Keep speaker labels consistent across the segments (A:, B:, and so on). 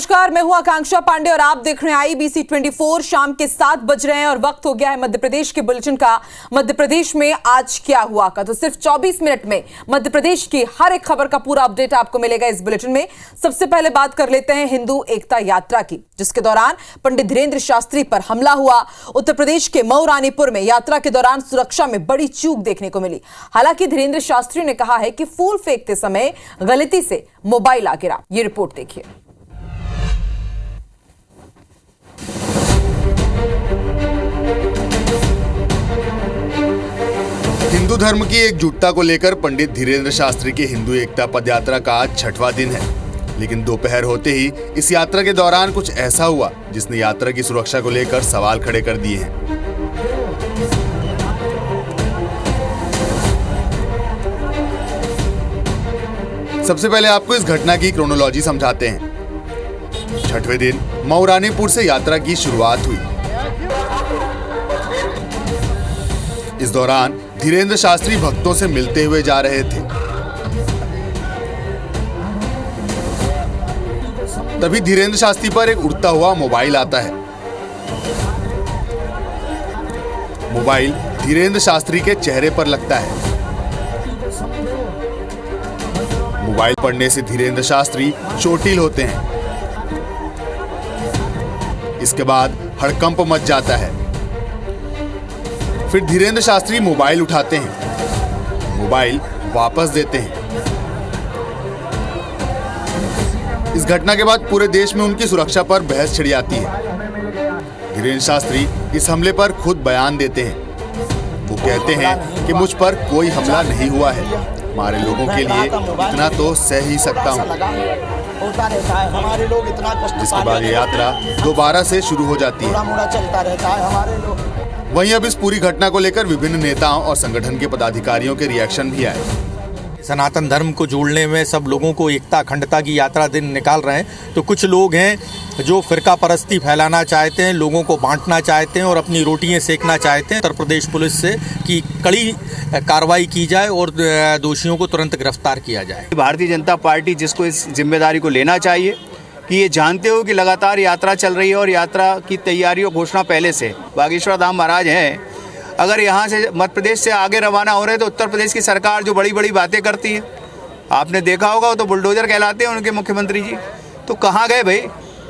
A: नमस्कार, मैं हूं आकांक्षा पांडे और आप देख रहे हैं IBC 24। शाम के 7 बज रहे हैं और वक्त हो गया है मध्य प्रदेश के बुलेटिन का। मध्य प्रदेश में आज क्या हुआ का, तो सिर्फ 24 मिनट में मध्य प्रदेश की हर एक खबर का पूरा अपडेट आपको मिलेगा इस बुलेटिन में। सबसे पहले बात कर लेते हैं हिंदू एकता यात्रा की, जिसके दौरान पंडित धीरेन्द्र शास्त्री पर हमला हुआ। उत्तर प्रदेश के मऊ रानीपुर में यात्रा के दौरान सुरक्षा में बड़ी चूक देखने को मिली। हालांकि धीरेन्द्र शास्त्री ने कहा है कि फूल फेंकते समय गलती से मोबाइल आ गिरा। ये रिपोर्ट देखिए।
B: हिंदू धर्म की एकजुटता को लेकर पंडित धीरेन्द्र शास्त्री की हिंदू एकता पदयात्रा का आज 6वां दिन है, लेकिन दोपहर होते ही इस यात्रा के दौरान कुछ ऐसा हुआ जिसने यात्रा की सुरक्षा को लेकर सवाल खड़े कर दिए हैं। सबसे पहले आपको इस घटना की क्रोनोलॉजी समझाते हैं। 6वें दिन मऊ रानीपुर से यात्रा की शुरुआत हुई। इस दौरान धीरेन्द्र शास्त्री भक्तों से मिलते हुए जा रहे थे। तभी धीरेन्द्र शास्त्री पर एक उड़ता हुआ मोबाइल आता है। मोबाइल धीरेन्द्र शास्त्री के चेहरे पर लगता है। मोबाइल पड़ने से धीरेन्द्र शास्त्री चोटिल होते हैं। इसके बाद हड़कंप मच जाता है। फिर धीरेन्द्र शास्त्री मोबाइल उठाते हैं, मोबाइल वापस देते हैं। इस घटना के बाद पूरे देश में उनकी सुरक्षा पर बहस छिड़ जाती है। धीरेन्द्र शास्त्री इस हमले पर खुद बयान देते हैं। वो कहते हैं कि मुझ पर कोई हमला नहीं हुआ है, हमारे लोगों के लिए इतना तो सह ही सकता हूँ।
C: होता रहता है, हमारे लोग इतना कष्ट।
B: जिसके बाद ये यात्रा दोबारा से शुरू हो जाती है।
C: चलता रहता है हमारे लोग।
B: वहीं अब इस पूरी घटना को लेकर विभिन्न नेताओं और संगठन के पदाधिकारियों के रिएक्शन भी आए।
D: सनातन धर्म को जोड़ने में सब लोगों को एकता अखंडता की यात्रा दिन निकाल रहे हैं, तो कुछ लोग हैं जो फिरका परस्ती फैलाना चाहते हैं, लोगों को बांटना चाहते हैं और अपनी रोटियां सेकना चाहते हैं। उत्तर प्रदेश पुलिस से की कड़ी कार्रवाई की जाए और दोषियों को तुरंत गिरफ्तार किया जाए।
E: भारतीय जनता पार्टी जिसको इस जिम्मेदारी को लेना चाहिए कि ये जानते हो कि लगातार यात्रा चल रही है और यात्रा की तैयारियों घोषणा पहले से बागेश्वर धाम महाराज हैं। अगर यहाँ से मध्य प्रदेश से आगे रवाना हो रहे हैं तो उत्तर प्रदेश की सरकार जो बड़ी बड़ी बातें करती है, आपने देखा होगा, वो तो बुलडोजर कहलाते हैं उनके मुख्यमंत्री जी। तो कहाँ गए भाई,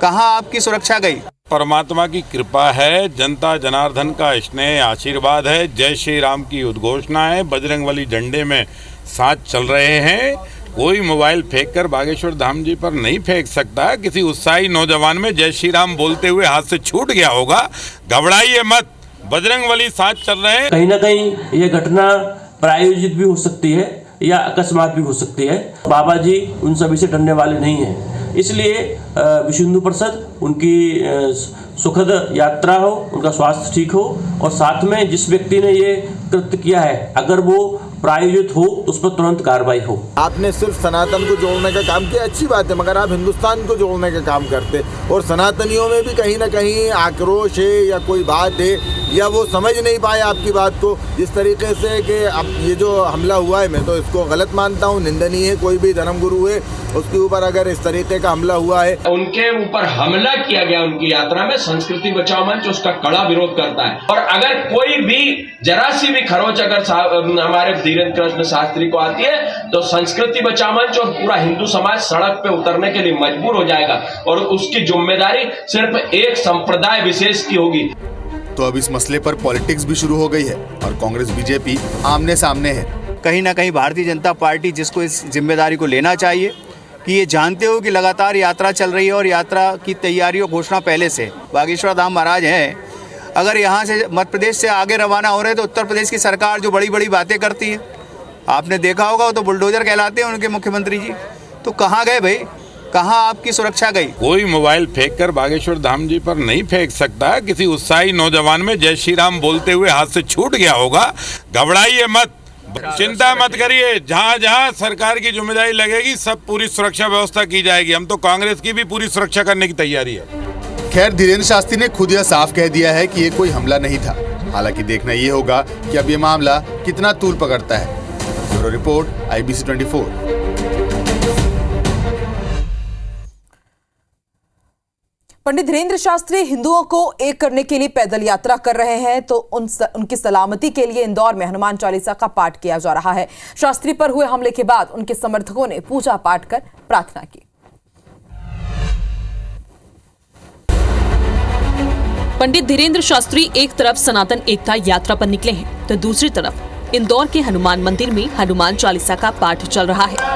E: कहाँ आपकी सुरक्षा गई?
F: परमात्मा की कृपा है, जनता जनार्दन का स्नेह आशीर्वाद है, जय श्री राम की उद्घोषणा है, बजरंगबली झंडे में साथ चल रहे हैं। कोई मोबाइल फेंककर बागेश्वर धाम जी पर नहीं फेंक सकता। किसी उत्साही नौजवान में जय श्री राम बोलते हुए हाथ से छूट गया होगा। घबराइए मत, बजरंगबली साथ चल रहे हैं।
G: कहीं ना कहीं ये घटना प्रायोजित भी हो सकती है या अकस्मात भी हो सकती है। बाबा जी उन सभी से डरने वाले नहीं हैं, इसलिए विश्व हिंदू परिषद उनकी सुखद यात्रा हो, उनका स्वास्थ्य ठीक हो और साथ में जिस व्यक्ति ने ये कृत्य किया है, अगर वो प्रायोजित हो तो उस पर तुरंत कार्रवाई हो।
H: आपने सिर्फ सनातन को जोड़ने का काम किया, अच्छी बात है, मगर आप हिंदुस्तान को जोड़ने का काम करते और सनातनियों में भी कहीं ना कहीं आक्रोश है या कोई बात है या वो समझ नहीं पाए आपकी बात को। जिस तरीके से कि अब ये जो हमला हुआ है, मैं तो इसको गलत मानता हूँ, निंदनीय है। कोई भी धर्मगुरु है उसके ऊपर अगर इस तरीके का हमला हुआ है,
I: उनके ऊपर हमला किया गया उनकी यात्रा में, संस्कृति बचाओ मंच उसका कड़ा विरोध करता है। और अगर कोई भी जरा सी भी खरोच अगर हमारे धीरेन्द्र कृष्ण शास्त्री को आती है तो संस्कृति बचाओ मंच और पूरा हिंदू समाज सड़क पे उतरने के लिए मजबूर हो जाएगा और उसकी जिम्मेदारी सिर्फ एक संप्रदाय विशेष की होगी।
B: तो अब इस मसले पर पॉलिटिक्स भी शुरू हो गई है और कांग्रेस बीजेपी आमने सामने है।
E: कहीं ना कहीं भारतीय जनता पार्टी जिसको इस जिम्मेदारी को लेना चाहिए कि ये जानते हो कि लगातार यात्रा चल रही है और यात्रा की तैयारियों घोषणा पहले से बागेश्वर धाम महाराज हैं। अगर यहाँ से मध्य प्रदेश से आगे रवाना हो रहे हैं तो उत्तर प्रदेश की सरकार जो बड़ी बड़ी बातें करती है, आपने देखा होगा, वो तो बुलडोजर कहलाते हैं उनके मुख्यमंत्री जी। तो कहाँ गए भाई, कहाँ आपकी सुरक्षा गई? कोई
F: मोबाइल फेंककर बागेश्वर धाम जी पर नहीं फेंक सकता। किसी उत्साही नौजवान में जय श्री राम बोलते हुए हाथ से छूट गया होगा। घबराइए मत, चिंता मत करिए, जहाँ जहाँ सरकार की जिम्मेदारी लगेगी सब पूरी सुरक्षा व्यवस्था की जाएगी। हम तो कांग्रेस की भी पूरी सुरक्षा करने की तैयारी है।
B: खैर, धीरेन्द्र शास्त्री ने खुद यह साफ कह दिया है कि ये कोई हमला नहीं था। हालांकि देखना ये होगा कि अब ये मामला कितना तूल पकड़ता है। Bureau report, IBC 24।
A: पंडित धीरेन्द्र शास्त्री हिंदुओं को एक करने के लिए पैदल यात्रा कर रहे हैं, तो उनकी सलामती के लिए इंदौर में हनुमान चालीसा का पाठ किया जा रहा है। शास्त्री पर हुए हमले के बाद उनके समर्थकों ने पूजा पाठ कर प्रार्थना की।
J: पंडित धीरेन्द्र शास्त्री एक तरफ सनातन एकता यात्रा पर निकले हैं, तो दूसरी तरफ इंदौर के हनुमान मंदिर में हनुमान चालीसा का पाठ चल रहा है।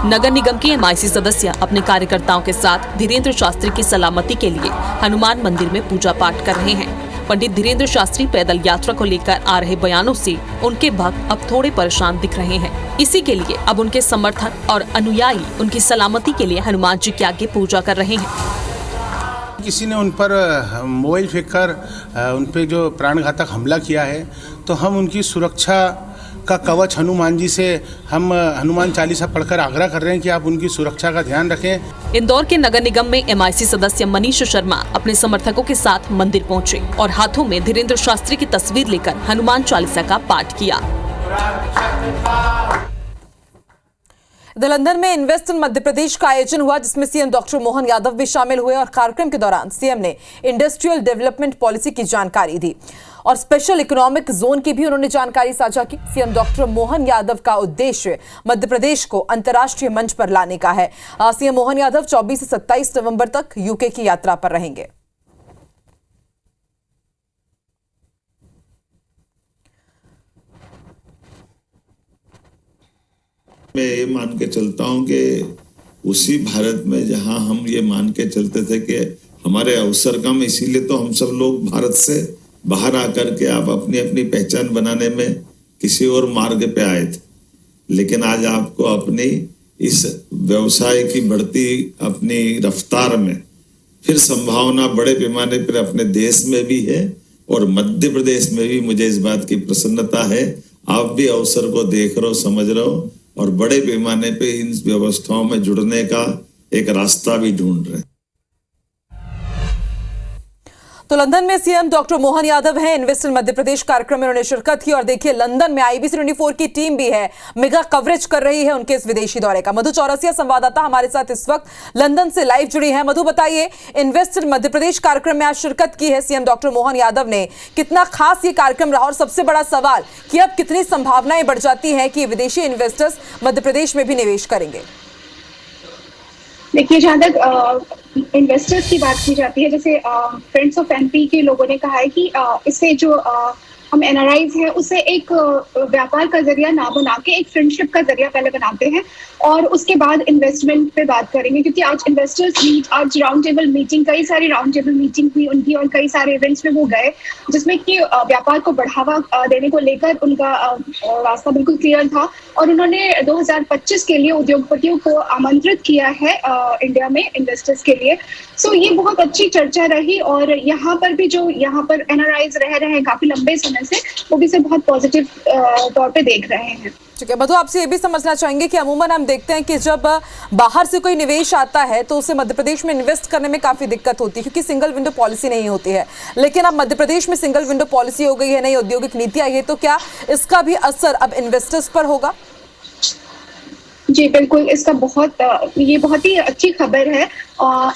J: नगर निगम के MIC सदस्य अपने कार्यकर्ताओं के साथ धीरेन्द्र शास्त्री की सलामती के लिए हनुमान मंदिर में पूजा पाठ कर रहे हैं। पंडित धीरेन्द्र शास्त्री पैदल यात्रा को लेकर आ रहे बयानों से उनके भक्त अब थोड़े परेशान दिख रहे हैं। इसी के लिए अब उनके समर्थक और अनुयायी उनकी सलामती के लिए हनुमान जी के आगे पूजा कर रहे हैं।
K: किसी ने उन पर मोबाइल फेंककर उन पर जो प्राणघातक हमला किया है, तो हम उनकी सुरक्षा का कवच हनुमान जी से हम हनुमान चालीसा पढ़कर आग्रह कर रहे हैं कि आप उनकी सुरक्षा का ध्यान रखें।
J: इंदौर के नगर निगम में MIC सदस्य मनीष शर्मा अपने समर्थकों के साथ मंदिर पहुंचे और हाथों में धीरेन्द्र शास्त्री की तस्वीर लेकर हनुमान चालीसा का पाठ किया।
A: लंदन में इन्वेस्ट इन मध्य प्रदेश का आयोजन हुआ, जिसमें सीएम डॉक्टर मोहन यादव भी शामिल हुए और कार्यक्रम के दौरान सीएम ने इंडस्ट्रियल डेवलपमेंट पॉलिसी की जानकारी दी और स्पेशल इकोनॉमिक जोन की भी उन्होंने जानकारी साझा की। सीएम डॉक्टर मोहन यादव का उद्देश्य मध्य प्रदेश को अंतर्राष्ट्रीय मंच पर लाने का है। सीएम मोहन यादव 24 से 27 नवंबर तक यूके की यात्रा पर रहेंगे।
L: मैं ये मान के चलता हूं कि उसी भारत में जहां हम ये मान के चलते थे कि हमारे अवसर कम, इसीलिए तो हम सब लोग भारत से बाहर आकर के आप अपनी अपनी पहचान बनाने में किसी और मार्ग पे आए थे। लेकिन आज आपको अपनी इस व्यवसाय की बढ़ती अपनी रफ्तार में फिर संभावना बड़े पैमाने पर अपने देश में भी है और मध्य प्रदेश में भी मुझे इस बात की प्रसन्नता है। आप भी अवसर को देख रहे हो, समझ रहे हो और बड़े पैमाने पे इन व्यवस्थाओं में जुड़ने का एक रास्ता भी ढूंढ रहे हैं।
A: तो लंदन में सीएम डॉक्टर मोहन यादव हैं। इन्वेस्ट इन मध्य प्रदेश कार्यक्रम में उन्होंने शिरकत की और देखिए लंदन में IBC 24 की टीम भी है, मेगा कवरेज कर रही है उनके इस विदेशी दौरे का। मधु चौरसिया संवाददाता हमारे साथ इस वक्त लंदन से लाइव जुड़ी है। मधु, बताइए, इन्वेस्ट इन मध्य प्रदेश कार्यक्रम में आज शिरकत की है सीएम डॉक्टर मोहन यादव ने, कितना खास ये कार्यक्रम रहा और सबसे बड़ा सवाल कि अब कितनी संभावनाएं बढ़ जाती है कि विदेशी इन्वेस्टर्स मध्य प्रदेश में भी निवेश करेंगे?
M: देखिए, जहाँ तक इन्वेस्टर्स की बात की जाती है, जैसे फ्रेंड्स ऑफ MP के लोगों ने कहा है कि इससे जो हम NRIs हैं उसे एक व्यापार का जरिया ना बना के एक फ्रेंडशिप का जरिया पहले बनाते हैं और उसके बाद इन्वेस्टमेंट पे बात करेंगे। क्योंकि आज इन्वेस्टर्स मीट, आज राउंड टेबल मीटिंग, कई सारी राउंड टेबल मीटिंग हुई उनकी और कई सारे इवेंट्स में वो गए जिसमें कि व्यापार को बढ़ावा देने को लेकर उनका रास्ता बिल्कुल क्लियर था और उन्होंने 2025 के लिए उद्योगपतियों को आमंत्रित किया है इंडिया में इन्वेस्टर्स के लिए। सो ये बहुत अच्छी चर्चा रही और यहाँ पर भी जो यहाँ पर NRIs रह रहे हैं काफी लंबे समय से, वो भी इसे बहुत पॉजिटिव तौर पे देख रहे हैं।
A: ठीक है मधु, आपसे ये भी समझना चाहेंगे कि अमूमन हम देखते हैं कि जब बाहर से कोई निवेश आता है तो उसे मध्य प्रदेश में इन्वेस्ट करने में काफी दिक्कत होती है क्योंकि सिंगल विंडो पॉलिसी नहीं होती है। लेकिन अब मध्य प्रदेश में सिंगल विंडो पॉलिसी हो गई है, नई औद्योगिक नीति आई है, तो क्या इसका भी असर अब इन्वेस्टर्स पर होगा?
M: जी बिल्कुल, इसका ये बहुत ही अच्छी खबर है।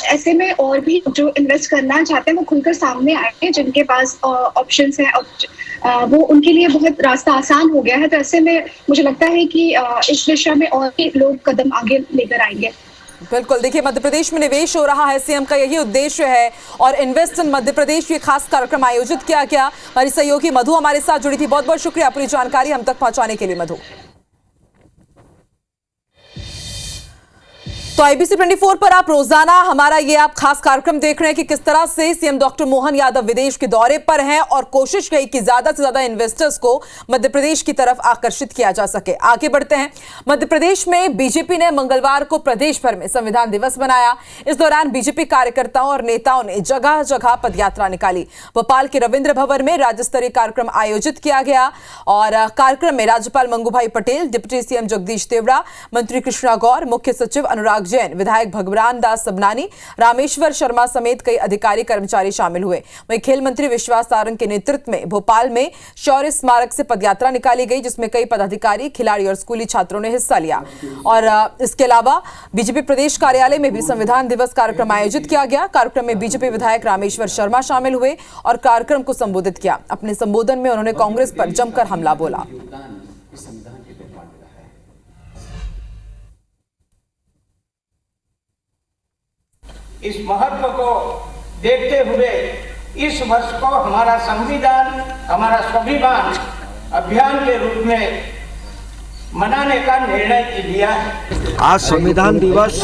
M: ऐसे में और भी जो इन्वेस्ट करना चाहते हैं वो खुलकर सामने आए हैं, जिनके पास ऑप्शंस हैं, वो उनके लिए बहुत रास्ता आसान हो गया है। तो ऐसे में मुझे लगता है कि इस दिशा में और भी लोग कदम आगे लेकर आएंगे।
A: बिल्कुल, देखिए मध्य प्रदेश में निवेश हो रहा है, सीएम का यही उद्देश्य है और इन्वेस्ट इन मध्य प्रदेश ये खास कार्यक्रम आयोजित किया गया। हमारी सहयोगी मधु हमारे साथ जुड़ी थी, बहुत बहुत शुक्रिया पूरी जानकारी हम तक पहुंचाने के लिए मधु। तो IBC 24 पर आप रोजाना हमारा ये आप खास कार्यक्रम देख रहे हैं कि किस तरह से सीएम डॉक्टर मोहन यादव विदेश के दौरे पर हैं और कोशिश रही कि ज्यादा से ज्यादा इन्वेस्टर्स को मध्य प्रदेश की तरफ आकर्षित किया जा सके। आगे बढ़ते हैं, मध्य प्रदेश में बीजेपी ने मंगलवार को प्रदेश भर में संविधान दिवस मनाया। इस दौरान बीजेपी कार्यकर्ताओं और नेताओं ने जगह जगह पदयात्रा निकाली। भोपाल के रविंद्र भवन में राज्य स्तरीय कार्यक्रम आयोजित किया गया और कार्यक्रम में राज्यपाल मंगू भाई पटेल, डिप्टी CM जगदीश देवड़ा, मंत्री कृष्णा गौर, मुख्य सचिव अनुराग अनुराग जैन, विधायक भगवान दास सबनानी, रामेश्वर शर्मा समेत कई अधिकारी कर्मचारी शामिल हुए। वहीं खेल मंत्री विश्वास सारंग के नेतृत्व में भोपाल में शौर्य स्मारक से पदयात्रा निकाली गई, जिसमें कई पदाधिकारी, खिलाड़ी और स्कूली छात्रों ने हिस्सा लिया। और इसके अलावा बीजेपी प्रदेश कार्यालय में भी संविधान दिवस कार्यक्रम आयोजित किया गया। कार्यक्रम में बीजेपी विधायक रामेश्वर शर्मा शामिल हुए और कार्यक्रम को संबोधित किया। अपने संबोधन में उन्होंने कांग्रेस पर जमकर हमला बोला।
N: इस महत्व को देखते हुए इस वर्ष को हमारा संविधान, हमारा स्वाभिमान अभियान के रूप में मनाने का निर्णय लिया है।
C: आज संविधान दिवस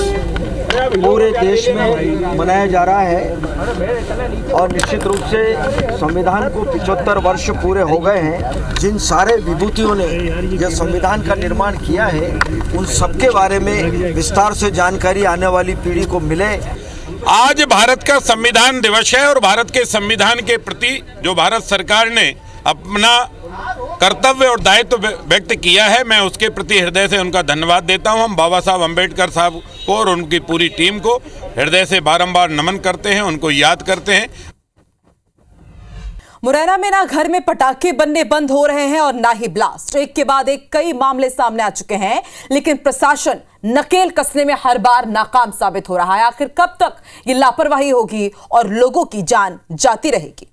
C: पूरे देश में मनाया जा रहा है और निश्चित रूप से संविधान को 75 वर्ष पूरे हो गए हैं। जिन सारे विभूतियों ने यह संविधान का निर्माण किया है, उन सबके बारे में विस्तार से जानकारी आने वाली पीढ़ी को मिले।
F: आज भारत का संविधान दिवस है और भारत के संविधान के प्रति जो भारत सरकार ने अपना कर्तव्य और दायित्व व्यक्त किया है, मैं उसके प्रति हृदय से उनका धन्यवाद देता हूं। हम बाबा साहब अम्बेडकर साहब को और उनकी पूरी टीम को हृदय से बारंबार नमन करते हैं, उनको याद करते हैं।
A: मुरैना में ना घर में पटाखे बनने बंद हो रहे हैं और ना ही ब्लास्ट। एक के बाद एक कई मामले सामने आ चुके हैं, लेकिन प्रशासन नकेल कसने में हर बार नाकाम साबित हो रहा है। आखिर कब तक ये लापरवाही होगी और लोगों की जान जाती रहेगी?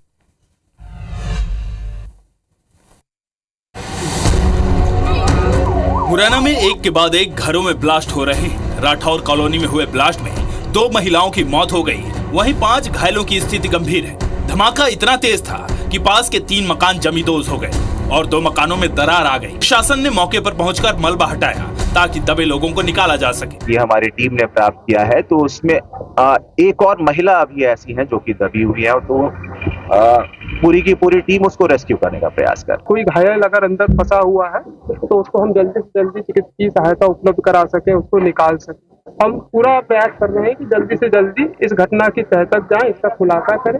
O: मुरैना में एक के बाद एक घरों में ब्लास्ट हो रहे हैं। राठौर कॉलोनी में हुए ब्लास्ट में 2 महिलाओं की मौत हो गई, वहीं 5 घायलों की स्थिति गंभीर है। धमाका इतना तेज था कि पास के 3 मकान जमींदोज हो गए और 2 मकानों में दरार आ गई। शासन ने मौके पर पहुंचकर मलबा हटाया ताकि दबे लोगों को निकाला जा सके।
P: ये हमारी टीम ने प्राप्त किया है, तो उसमें एक और महिला अभी ऐसी है जो कि दबी हुई है, और तो पूरी की पूरी टीम उसको रेस्क्यू करने का प्रयास कर।
Q: कोई घायल अगर अंदर फंसा हुआ है तो उसको हम जल्दी से जल्दी चिकित्सकीय सहायता उपलब्ध करा सके, उसको निकाल सके। हम पूरा प्रयास कर रहे हैं कि जल्दी से जल्दी इस घटना की तह तक जाएं, इसका खुलासा करें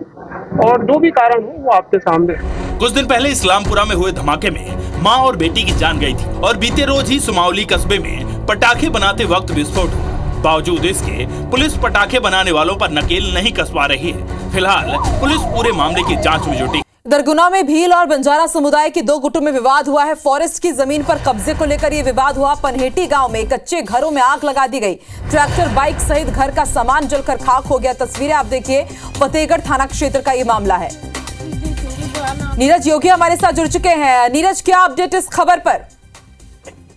Q: और जो भी कारण हो वो आपके सामने।
O: कुछ दिन पहले इस्लामपुरा में हुए धमाके में मां और बेटी की जान गई थी और बीते रोज ही सुमावली कस्बे में पटाखे बनाते वक्त विस्फोट हुआ। बावजूद इसके पुलिस पटाखे बनाने वालों पर नकेल नहीं कसवा रही है। फिलहाल पुलिस पूरे मामले की जांच में जुटी।
A: दरगुना में भील और बंजारा समुदाय के 2 गुटों में विवाद हुआ है। फॉरेस्ट की जमीन पर कब्जे को लेकर यह विवाद हुआ। पनहेटी गांव में कच्चे घरों में आग लगा दी गई। ट्रैक्टर, बाइक सहित घर का सामान जलकर खाक हो गया। तस्वीरें आप देखिए, फतेहगढ़ थाना क्षेत्र का ये मामला है। नीरज योगी हमारे साथ जुड़ चुके हैं। नीरज, क्या अपडेट इस खबर पर?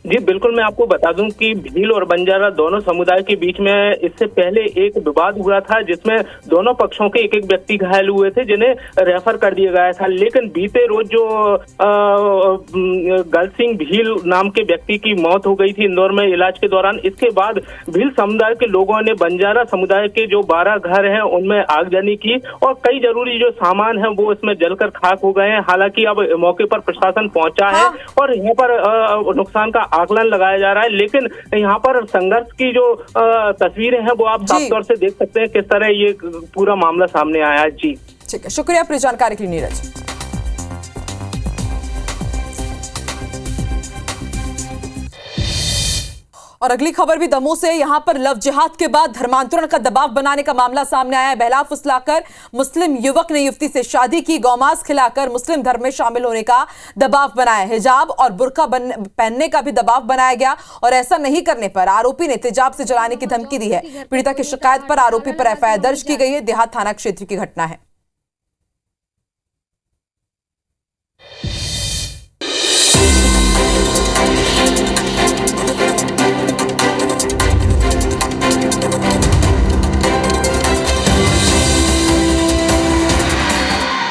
R: जी बिल्कुल, मैं आपको बता दूं कि भील और बंजारा दोनों समुदाय के बीच में इससे पहले एक विवाद हुआ था, जिसमें दोनों पक्षों के एक व्यक्ति घायल हुए थे, जिन्हें रेफर कर दिया गया था। लेकिन बीते रोज जो गल सिंह भील नाम के व्यक्ति की मौत हो गई थी इंदौर में इलाज के दौरान। इसके बाद भील समुदाय के लोगों ने बंजारा समुदाय के जो 12 घर हैं उनमें आगजनी की और कई जरूरी जो सामान है वो इसमें जलकर खाक हो गए हैं। हालांकि अब मौके पर प्रशासन पहुंचा है और यहाँ पर नुकसान का आकलन लगाया जा रहा है, लेकिन यहाँ पर संघर्ष की जो तस्वीरें हैं वो आप साफ तौर से देख सकते हैं किस तरह ये पूरा मामला सामने आया है। जी
A: ठीक है, शुक्रिया पूरी जानकारी के लिए नीरज। और अगली खबर भी दमोह से। यहां पर लव जिहाद के बाद धर्मांतरण का दबाव बनाने का मामला सामने आया है। बहला फुसलाकर मुस्लिम युवक ने युवती से शादी की, गौमांस खिलाकर मुस्लिम धर्म में शामिल होने का दबाव बनाया। हिजाब और बुर्का पहनने का भी दबाव बनाया गया और ऐसा नहीं करने पर आरोपी ने तेजाब से जलाने की धमकी दी है। पीड़िता की शिकायत पर आरोपी पर एफआईआर दर्ज की गई है। देहात थाना क्षेत्र की घटना है।